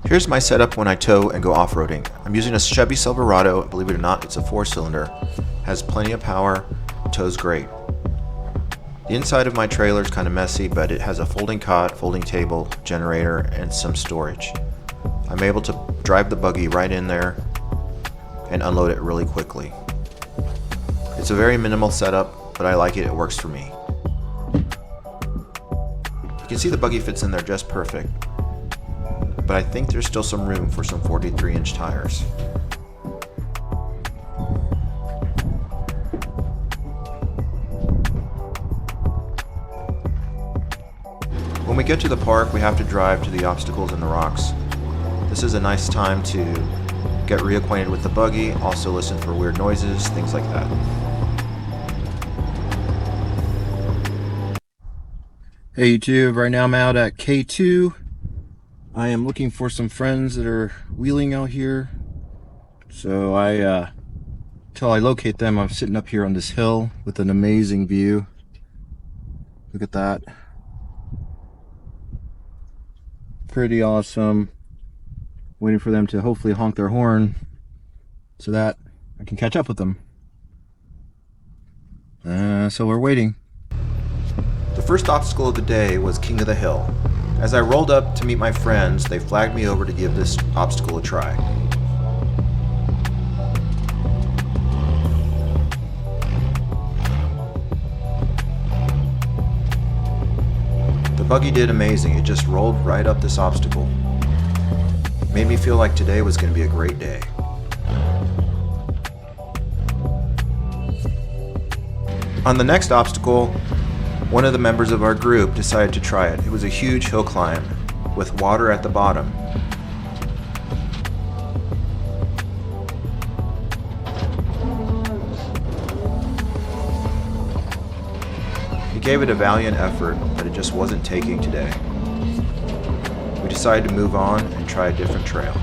Here's my setup when I tow and go off-roading. I'm using a Chevy Silverado. Believe it or not, it's a 4-cylinder. Has plenty of power, tows great. The inside of my trailer is kind of messy, but it has a folding cot, folding table, generator, and some storage. I'm able to drive the buggy right in there and unload it really quickly. It's a very minimal setup, but I like it. It works for me. You can see the buggy fits in there just perfect, but I think there's still some room for some 43-inch tires. When we get to the park, we have to drive to the obstacles and the rocks. This is a nice time to get reacquainted with the buggy, also listen for weird noises, things like that. Hey YouTube, right now I'm out at K2. I am looking for some friends that are wheeling out here. So till I locate them, I'm sitting up here on this hill with an amazing view. Look at that. Pretty awesome. Waiting for them to hopefully honk their horn so that I can catch up with them. So we're waiting. The first obstacle of the day was King of the Hill. As I rolled up to meet my friends, they flagged me over to give this obstacle a try. The buggy did amazing. It just rolled right up this obstacle. Made me feel like today was going to be a great day. On the next obstacle, one of the members of our group decided to try it. It was a huge hill climb with water at the bottom. He gave it a valiant effort, but it just wasn't taking today. We decided to move on and try a different trail.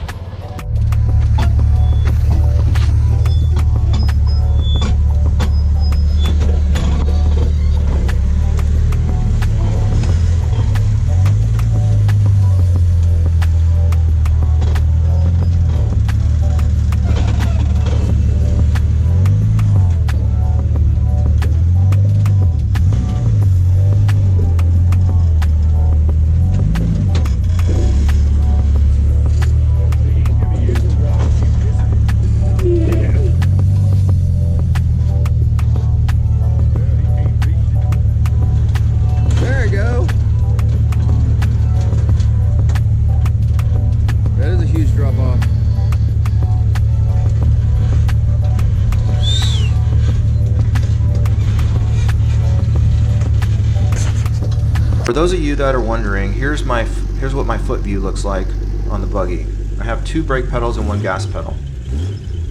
For those of you that are wondering, here's what my foot view looks like on the buggy. I have 2 brake pedals and 1 gas pedal.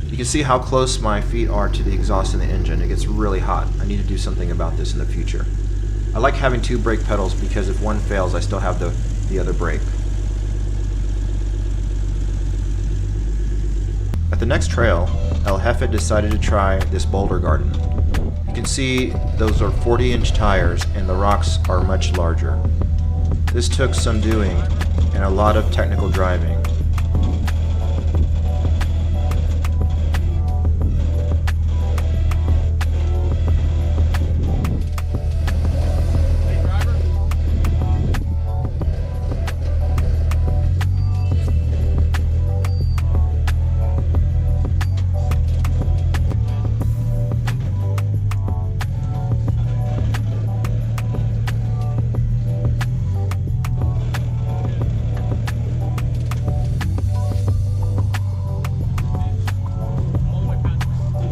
You can see how close my feet are to the exhaust in the engine. It gets really hot. I need to do something about this in the future. I like having 2 brake pedals because if one fails, I still have the other brake. At the next trail, El Jefe decided to try this boulder garden. You can see those are 40-inch tires and the rocks are much larger. This took some doing and a lot of technical driving.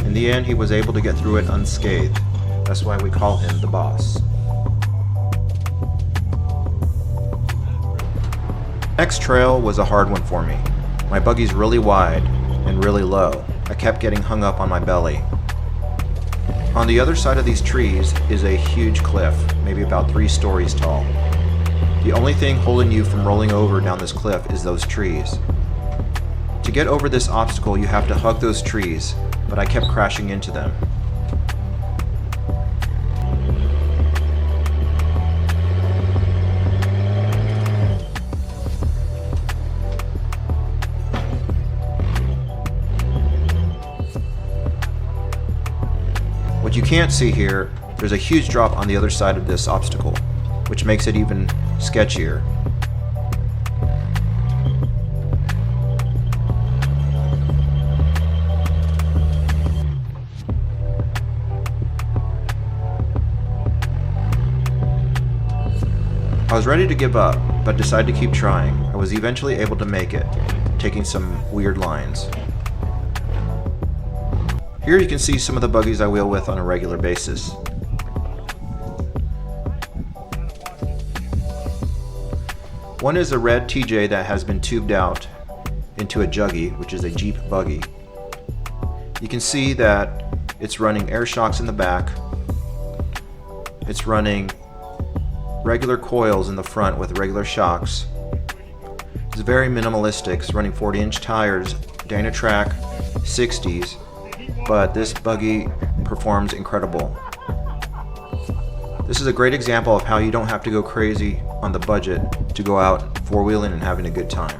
In the end, he was able to get through it unscathed. That's why we call him the boss. Next trail was a hard one for me. My buggy's really wide and really low. I kept getting hung up on my belly. On the other side of these trees is a huge cliff, maybe about 3 stories tall. The only thing holding you from rolling over down this cliff is those trees. To get over this obstacle, you have to hug those trees, but I kept crashing into them. you can't see here, there's a huge drop on the other side of this obstacle, which makes it even sketchier. I was ready to give up, but decided to keep trying. I was eventually able to make it, taking some weird lines. Here you can see some of the buggies I wheel with on a regular basis. One is a red TJ that has been tubed out into a Juggy, which is a Jeep buggy. You can see that it's running air shocks in the back. It's running regular coils in the front with regular shocks. It's very minimalistic. It's running 40-inch tires, Dynatrac 60s, but this buggy performs incredible. This is a great example of how you don't have to go crazy on the budget to go out four-wheeling and having a good time.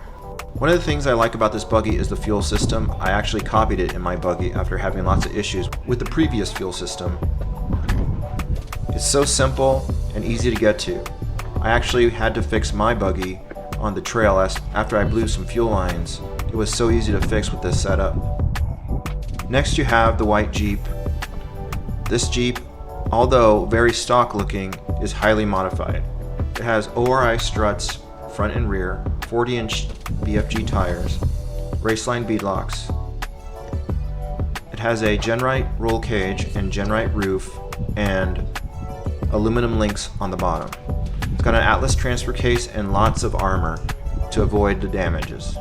One of the things I like about this buggy is the fuel system. I actually copied it in my buggy after having lots of issues with the previous fuel system. It's so simple and easy to get to. I actually had to fix my buggy on the trail after I blew some fuel lines. It was so easy to fix with this setup. Next you have the white Jeep. This Jeep, although very stock looking, is highly modified. It has ORI struts, front and rear, 40-inch BFG tires, Raceline beadlocks. It has a Genrite roll cage and Genrite roof and aluminum links on the bottom. It's got an Atlas transfer case and lots of armor to avoid the damages.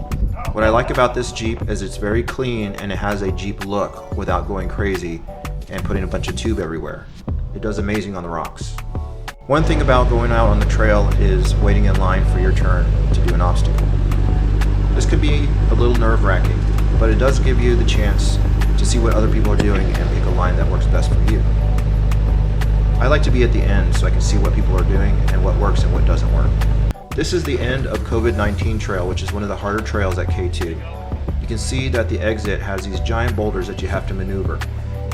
What I like about this Jeep is it's very clean and it has a Jeep look without going crazy and putting a bunch of tube everywhere. It does amazing on the rocks. One thing about going out on the trail is waiting in line for your turn to do an obstacle. This could be a little nerve-wracking, but it does give you the chance to see what other people are doing and pick a line that works best for you. I like to be at the end so I can see what people are doing and what works and what doesn't work. This is the end of COVID-19 trail, which is one of the harder trails at K2. You can see that the exit has these giant boulders that you have to maneuver.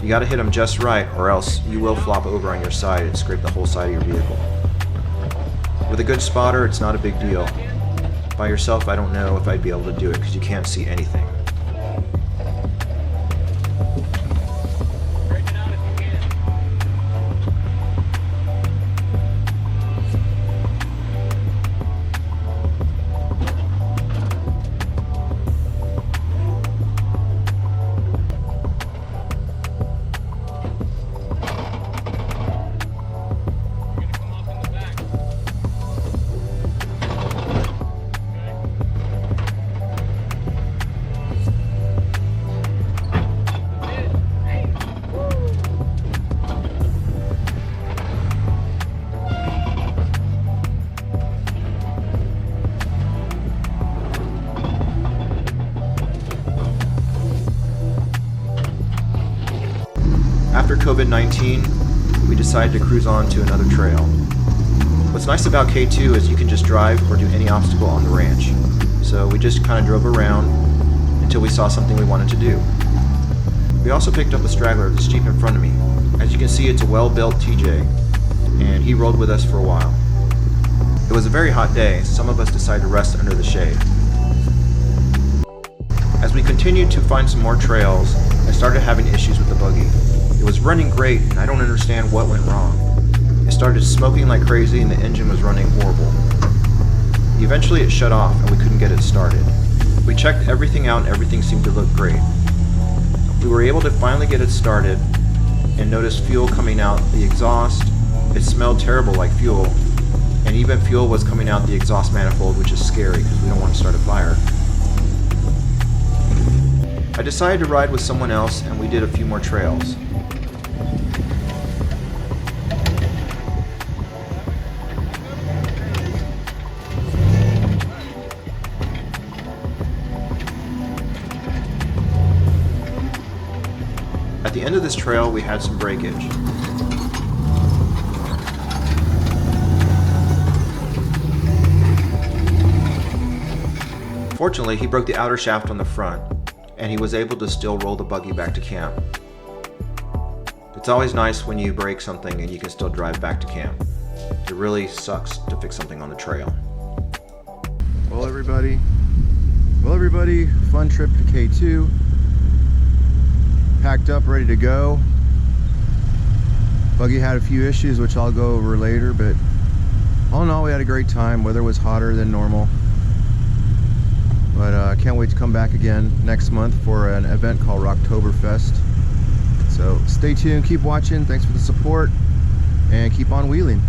You gotta hit them just right or else you will flop over on your side and scrape the whole side of your vehicle. With a good spotter, it's not a big deal. By yourself, I don't know if I'd be able to do it because you can't see anything. After COVID-19, we decided to cruise on to another trail. What's nice about K2 is you can just drive or do any obstacle on the ranch. So we just kind of drove around until we saw something we wanted to do. We also picked up a straggler, this Jeep in front of me. As you can see, it's a well-built TJ, and he rode with us for a while. It was a very hot day, so some of us decided to rest under the shade. As we continued to find some more trails, I started having issues with the buggy. It was running great, and I don't understand what went wrong. It started smoking like crazy, and the engine was running horrible. Eventually it shut off, and we couldn't get it started. We checked everything out, and everything seemed to look great. We were able to finally get it started, and noticed fuel coming out the exhaust. It smelled terrible like fuel, and even fuel was coming out the exhaust manifold, which is scary because we don't want to start a fire. I decided to ride with someone else, and we did a few more trails. At the end of this trail, we had some breakage. Fortunately, he broke the outer shaft on the front, and he was able to still roll the buggy back to camp. It's always nice when you break something and you can still drive back to camp. It really sucks to fix something on the trail. Well everybody, fun trip to K2. Packed up, ready to go. Buggy had a few issues which I'll go over later, but all in all we had a great time. Weather was hotter than normal. But I can't wait to come back again next month for an event called Crawltopia. So stay tuned, keep watching, thanks for the support, and keep on wheeling.